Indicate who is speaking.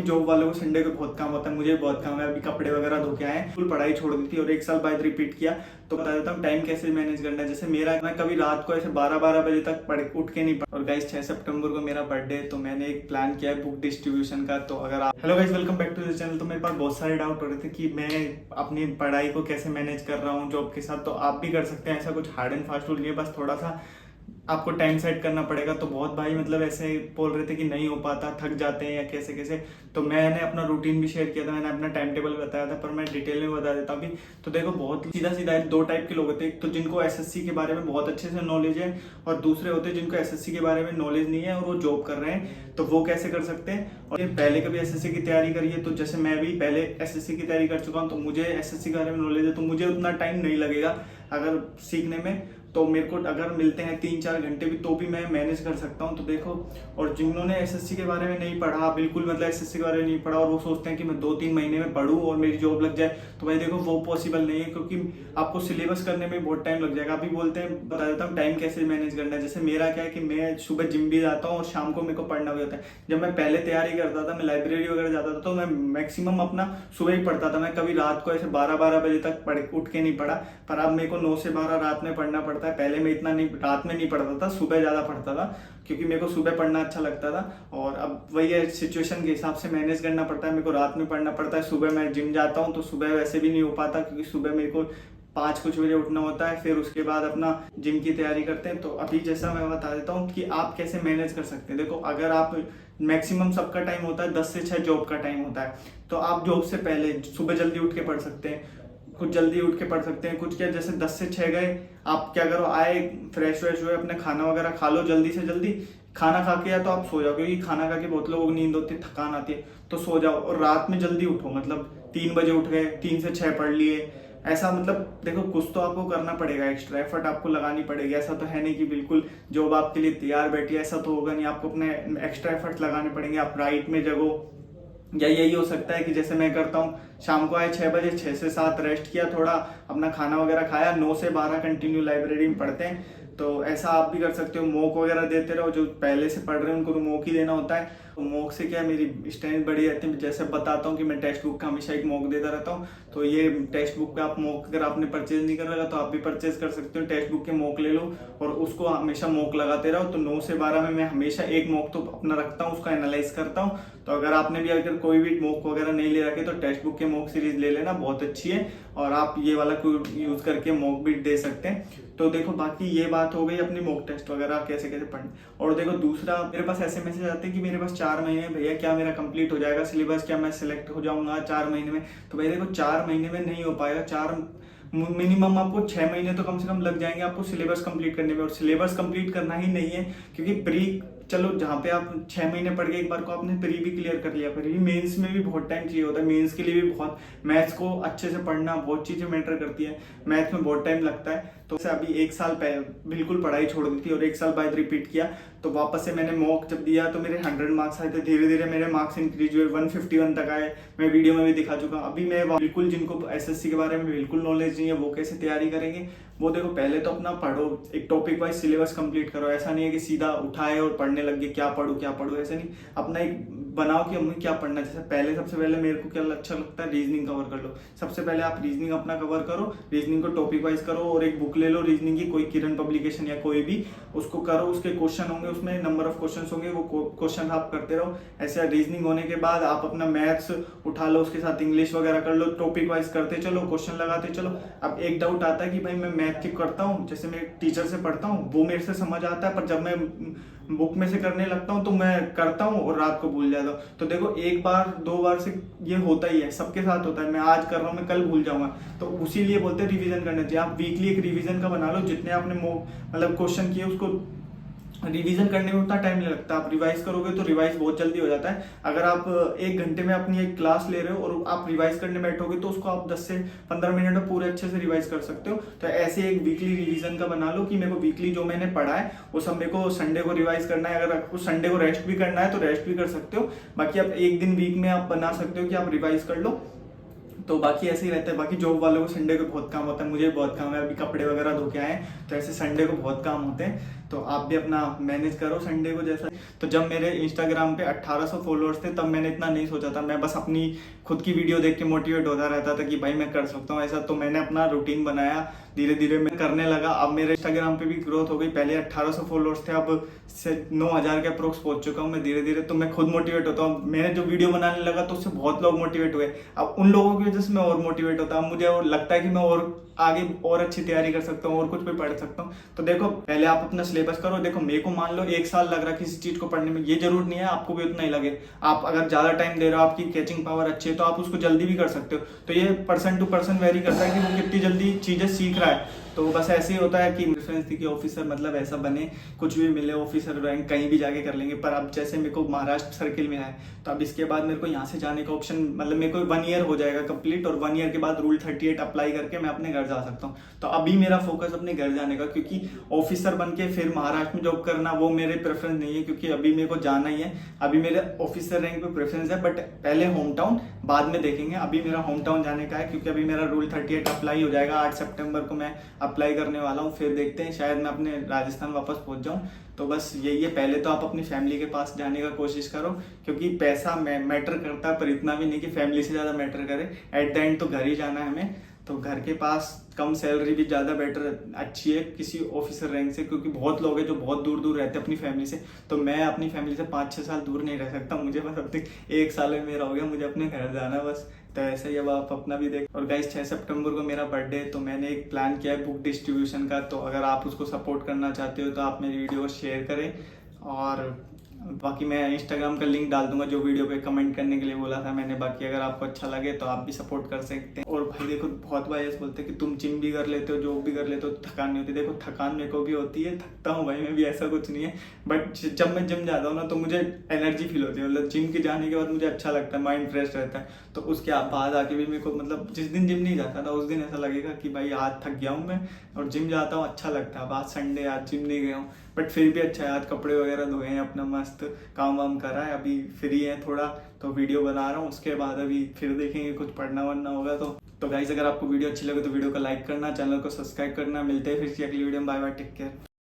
Speaker 1: Job वालों को Sunday को बहुत काम होता है, मुझे बहुत काम है। अभी कपड़े वगैरह धो के आए, फुल पढ़ाई छोड़ दी थी और एक साल बाद रिपीट किया। तो बता देता हूँ टाइम कैसे मैनेज करना है। जैसे मेरा, मैं कभी रात को ऐसे 12-12 बजे तक पढ़ उठ के नहीं पढ़। और गाइस 6 सितंबर को मेरा बर्थडे है, तो मैंने एक प्लान किया है बुक डिस्ट्रीब्यूशन का। तो अगर आप, hello guys, welcome back to this channel. तो मेरे पास बहुत सारे डाउट हो रहे थे कि मैं अपनी पढ़ाई को कैसे मैनेज कर रहा हूँ जॉब के साथ। तो आप भी कर सकते हैं, ऐसा कुछ हार्ड एंड फास्ट रूल नहीं है, बस थोड़ा सा आपको टाइम सेट करना पड़ेगा। तो बहुत भाई मतलब ऐसे बोल रहे थे कि नहीं हो पाता, थक जाते हैं या कैसे कैसे। तो मैंने अपना रूटीन भी शेयर किया था, मैंने अपना टाइम टेबल बताया था, पर मैं डिटेल में बता देता हूँ अभी। तो देखो बहुत सीधा सीधा है, दो टाइप के लोग होते हैं। एक तो जिनको एसएससी के बारे में बहुत अच्छे से नॉलेज है, और दूसरे होते हैं जिनको एसएससी के बारे में नॉलेज नहीं है और वो जॉब कर रहे हैं। तो वो कैसे कर सकते हैं, और ये पहले कभी एसएससी की तैयारी करी है। तो जैसे मैं भी पहले एसएससी की तैयारी कर चुका हूँ, तो मुझे एसएससी के बारे में नॉलेज है। तो मुझे उतना टाइम नहीं लगेगा अगर सीखने में। तो मेरे को अगर मिलते हैं 3-4 घंटे भी, तो भी मैं मैनेज कर सकता हूँ। तो देखो, और जिन्होंने एसएससी के बारे में नहीं पढ़ा, बिल्कुल मतलब एसएससी के बारे में नहीं पढ़ा, और वो सोचते हैं कि मैं 2-3 महीने में पढूं और मेरी जॉब लग जाए, तो भाई देखो वो पॉसिबल नहीं है, क्योंकि आपको सिलेबस करने में बहुत टाइम लग जाएगा। अभी बोलते हैं, बता देता हूँ टाइम कैसे मैनेज करना है। जैसे मेरा क्या है कि मैं सुबह जिम भी जाता हूँ और शाम को मेरे को पढ़ना भी होता है। जब मैं पहले तैयारी करता था, मैं लाइब्रेरी वगैरह जाता था, तो मैं मैक्सिमम अपना सुबह ही पढ़ता था। मैं कभी रात को ऐसे 12-12 बजे तक उठ के नहीं पढ़ा। पर अब मेरे को 9 से 12 रात में पढ़ना पड़ता है। पहले मैं इतना नहीं, रात में नहीं पढ़ता था, सुबह ज्यादा पढ़ता था, क्योंकि मेरे को सुबह पढ़ना अच्छा लगता था। और अब वही है, सिचुएशन के हिसाब से मैनेज करना पड़ता है। मेरे को रात में पढ़ना पड़ता है, सुबह मैं जिम जाता हूँ, तो सुबह वैसे भी नहीं हो पाता, क्योंकि सुबह मेरे को 5 कुछ बजे उठना होता है। फिर उसके बाद अपना जिम की तैयारी करते हैं। तो अभी जैसा मैं बता देता हूँ कि आप कैसे मैनेज कर सकते हैं। देखो, अगर आप, मैक्सिमम सबका टाइम होता है 10 से 6 जॉब का टाइम होता है। तो आप जॉब से पहले सुबह जल्दी उठ के पढ़ सकते हैं, कुछ जल्दी उठ के पढ़ सकते हैं। कुछ क्या, जैसे 10 से 6 गए, आप क्या करो, आए, फ्रेश व्रेश हुए, अपने खाना वगैरह खा लो जल्दी से जल्दी। खाना खा के या तो आप सो जाओ, क्योंकि खाना खा के बहुत लोगों को नींद होती है, थकान आती है, तो सो जाओ। और रात में जल्दी उठो, मतलब 3 बजे उठ गए, 3 से 6 पढ़ लिए। ऐसा मतलब देखो, कुछ तो आपको करना पड़ेगा, एक्स्ट्रा एफर्ट आपको लगानी पड़ेगी। ऐसा तो है नहीं कि बिल्कुल जॉब आपके लिए तैयार बैठी है, ऐसा तो होगा नहीं। आपको अपने एक्स्ट्रा एफर्ट लगाने पड़ेंगे। आप राइट में जगो, या यही हो सकता है कि जैसे मैं करता हूँ, शाम को आए 6 बजे, 6 से 7 रेस्ट किया, थोड़ा अपना खाना वगैरह खाया, 9 से 12 कंटिन्यू लाइब्रेरी में पढ़ते हैं। तो ऐसा आप भी कर सकते हो। मॉक वगैरह देते रहो, जो पहले से पढ़ रहे हैं उनको तो मॉक ही देना होता है। तो मॉक से क्या है, मेरी स्ट्रेंथ बढ़ी रहती है। जैसे बताता हूँ कि मैं टेक्स्ट बुक का हमेशा एक मॉक देता रहता हूँ। तो ये टेक्स्ट बुक का आप मॉक, अगर आपने परचेज नहीं कर रखा तो आप भी परचेज कर सकते हो। टेक्स्ट बुक के मॉक ले लो और उसको हमेशा मॉक लगाते रहो। तो 9 से 12 में मैं हमेशा एक मॉक तो अपना रखता हूँ, उसका एनालाइज करता हूँ। तो अगर आपने भी अगर कोई भी मॉक वगैरह नहीं ले रखे, तो टेक्स्ट बुक के मॉक सीरीज ले लेना, बहुत अच्छी है। और आप ये वाला को यूज करके मॉक भी दे सकते हैं। तो देखो, बाकी ये बात हो गई अपनी मॉक टेस्ट वगैरह कैसे कैसे पढ़ने। और देखो दूसरा, मेरे पास ऐसे मैसेज आते हैं कि मेरे पास 4 महीने, भैया क्या मेरा कंप्लीट हो जाएगा सिलेबस, क्या मैं सिलेक्ट हो जाऊंगा 4 महीने में। तो भाई देखो, 4 महीने में नहीं हो पाएगा। मिनिमम आपको 6 महीने तो कम से कम लग जाएंगे आपको सिलेबस कंप्लीट करने में। और सिलेबस कंप्लीट करना ही नहीं है, क्योंकि प्री, चलो जहाँ पे आप 6 महीने पढ़ के एक बार को आपने प्री भी क्लियर कर लिया, प्री मेंस में भी बहुत टाइम चाहिए होता है। मेंस के लिए भी बहुत, मैथ्स को अच्छे से पढ़ना, बहुत चीजें मैटर करती है, मैथ्स में बहुत टाइम लगता है। तो अभी एक साल पहले बिल्कुल पढ़ाई छोड़ दी थी और एक साल बाद रिपीट किया। तो वापस से मैंने मॉक जब दिया, तो मेरे 100 मार्क्स आए थे। धीरे धीरे मेरे मार्क्स इंक्रीज हुए, 151 तक आए। मैं वीडियो में भी दिखा चुका हूँ। अभी मैं बिल्कुल, जिनको एसएससी के बारे में बिल्कुल नॉलेज नहीं है, वो कैसे तैयारी करेंगे, वो देखो, पहले तो अपना पढ़ो, एक टॉपिक वाइज सिलेबस कंप्लीट करो। ऐसा नहीं है कि सीधा उठाए और पढ़ने लग गए, क्या पढ़ूं, ऐसा नहीं। अपना एक बनाओ कि हमें क्या पढ़ना है। जैसे पहले, सबसे पहले मेरे को क्या अच्छा लगता है, रीजनिंग कवर कर लो। सबसे पहले आप रीजनिंग अपना कवर करो, रीजनिंग को टॉपिक वाइज करो, और एक बुक ले लो रीजनिंग की, कोई किरण पब्लिकेशन या कोई भी, उसको करो। उसके क्वेश्चन होंगे, उसमें नंबर ऑफ क्वेश्चन होंगे, वो क्वेश्चन आप करते रहो। ऐसे रीजनिंग होने के बाद आप अपना मैथ्स उठा लो, उसके साथ इंग्लिश वगैरह कर लो, टॉपिक वाइज करते चलो, क्वेश्चन लगाते चलो। अब एक डाउट आता है कि भाई मैं मैथ की करता हूँ, जैसे मैं टीचर से पढ़ता हूँ, वो मेरे से समझ आता है, पर जब मैं बुक में से करने लगता हूँ तो मैं करता हूँ और रात को भूल जाता हूँ। तो देखो, एक बार 2 बार से ये होता ही है, सबके साथ होता है। मैं आज कर रहा हूँ, मैं कल भूल जाऊंगा। तो उसी लिए बोलते हैं रिवीजन करना चाहिए। आप वीकली एक रिवीजन का बना लो, जितने आपने मतलब क्वेश्चन किए, उसको रिवीजन करने में उतना टाइम नहीं लगता। आप रिवाइज करोगे तो रिवाइज बहुत जल्दी हो जाता है। अगर आप 1 घंटे में अपनी एक क्लास ले रहे हो और आप रिवाइज करने बैठोगे, तो उसको आप 10 से 15 मिनट में पूरे अच्छे से रिवाइज कर सकते हो। तो ऐसे एक वीकली रिवीजन का बना लो कि मेरे को वीकली जो मैंने पढ़ा है वो सब मेरे को संडे को रिवाइज करना है। अगर आपको संडे को रेस्ट भी करना है तो रेस्ट भी कर सकते हो। बाकी आप एक दिन वीक में आप बना सकते हो कि आप रिवाइज कर लो। तो बाकी ऐसे ही रहता है। बाकी जॉब वालों को संडे को बहुत काम होता है, मुझे बहुत काम है। अभी कपड़े वगैरह धो के आए, तो ऐसे संडे को बहुत काम होते हैं। तो आप भी अपना मैनेज करो संडे को जैसा। तो जब मेरे इंस्टाग्राम पे 1800 फॉलोअर्स थे तब मैंने इतना नहीं सोचा था, मैं बस अपनी खुद की वीडियो देख के मोटिवेट होता रहता था कि भाई मैं कर सकता हूँ ऐसा। तो मैंने अपना रूटीन बनाया, धीरे धीरे मैं करने लगा। अब मेरे इंस्टाग्राम पे भी ग्रोथ हो गई, पहले 1800 फॉलोअर्स थे, अब से 9000 के अप्रोक्स पहुंच चुका हूँ मैं धीरे धीरे। तो मैं खुद मोटिवेट होता हूँ, मैंने जो वीडियो बनाने लगा तो उससे बहुत लोग मोटिवेट हुए। अब उन लोगों की वजह से मैं और मोटिवेट होता हूँ, मुझे और लगता है कि मैं और आगे और अच्छी तैयारी कर सकता हूँ और कुछ भी पढ़ सकता हूँ। तो देखो पहले आप अपना सिलेबस करो। देखो मेरे को मान लो 1 साल लग रहा है किसी चीज को पढ़ने में, ये जरूर नहीं है आपको भी उतना ही लगे। आप अगर ज्यादा टाइम दे रहे हो, आपकी कैचिंग पावर अच्छी है, तो आप उसको जल्दी भी कर सकते हो। तो ये पर्सन टू पर्सन वेरी करता है कि वो कितनी जल्दी चीजें सीख रहा है। तो बस ऐसे ही होता है कि प्रेफरेंस थी कि ऑफिसर मतलब ऐसा बने, कुछ भी मिले ऑफिसर रैंक कहीं भी जाके कर लेंगे। पर अब जैसे मेरे को महाराष्ट्र सर्किल में है, तो अब इसके बाद मेरे को यहाँ से जाने का ऑप्शन, मतलब मेरे को 1 ईयर हो जाएगा कंप्लीट, और 1 ईयर के बाद रूल 38 अप्लाई करके मैं अपने घर जा सकता हूँ। तो अभी मेरा फोकस अपने घर जाने का, क्योंकि ऑफिसर बन के फिर महाराष्ट्र में जॉब करना वो मेरे प्रेफरेंस नहीं है, क्योंकि अभी मेरे को जाना ही है। अभी मेरे ऑफिसर रैंक पे प्रेफरेंस है, बट पहले होम टाउन बाद में देखेंगे। अभी मेरा होम टाउन जाने का है, क्योंकि अभी मेरा रूल 38 अप्लाई हो जाएगा। 8 सितंबर को मैं अप्लाई करने वाला हूँ, फिर देखते हैं शायद मैं अपने राजस्थान वापस पहुंच जाऊँ। तो बस यही है, पहले तो आप अपनी फैमिली के पास जाने का कोशिश करो, क्योंकि पैसा मैटर करता है पर इतना भी नहीं कि फैमिली से ज़्यादा मैटर करे। एट द एंड तो घर ही जाना है हमें, तो घर के पास कम सैलरी भी ज़्यादा बेटर अच्छी है किसी ऑफिसर रैंक से, क्योंकि बहुत लोग हैं जो बहुत दूर दूर रहते हैं अपनी फैमिली से। तो मैं अपनी फैमिली से 5-6 साल दूर नहीं रह सकता, मुझे बस अपने 1 साल में मेरा हो गया, मुझे अपने घर जाना बस। तो ऐसे ही अब आप अपना भी देख। और गाइस 6 सितंबर को मेरा बर्थडे है, तो मैंने एक प्लान किया है बुक डिस्ट्रीब्यूशन का। तो अगर आप उसको सपोर्ट करना चाहते हो तो आप मेरी वीडियो को शेयर करें, और बाकी मैं इंस्टाग्राम का लिंक डाल दूंगा जो वीडियो पे कमेंट करने के लिए बोला था मैंने। बाकी अगर आपको अच्छा लगे तो आप भी सपोर्ट कर सकते हैं। और भाई देखो बहुत भाई ऐसे बोलते हैं कि तुम जिम भी कर लेते हो, जॉब भी कर लेते हो, थकान नहीं होती। देखो थकान मेरे को भी होती है, थकता हूँ भाई मैं भी, ऐसा कुछ नहीं है। बट जब मैं जिम जाता हूँ ना तो मुझे एनर्जी फील होती है, मतलब जिम के जाने के बाद मुझे अच्छा लगता है, माइंड फ्रेश रहता है। तो उसके बाद आके भी मेरे को, मतलब जिस दिन जिम नहीं जाता था उस दिन ऐसा लगेगा कि भाई आज थक गया हूँ मैं, और जिम जाता हूँ अच्छा लगता है। अब आज संडे, आज जिम नहीं गया हूँ, बट फिर भी अच्छा है। आज कपड़े वगैरह धोए हैं, अपना मस्त काम वाम करा है, अभी फ्री है थोड़ा, तो वीडियो बना रहा हूँ। उसके बाद अभी फिर देखेंगे, कुछ पढ़ना वढ़ना होगा। तो गाइस अगर आपको वीडियो अच्छी लगे तो वीडियो को लाइक करना, चैनल को सब्सक्राइब करना। मिलते हैं फिर से अगली वीडियो में, बाय बाय, टेक केयर।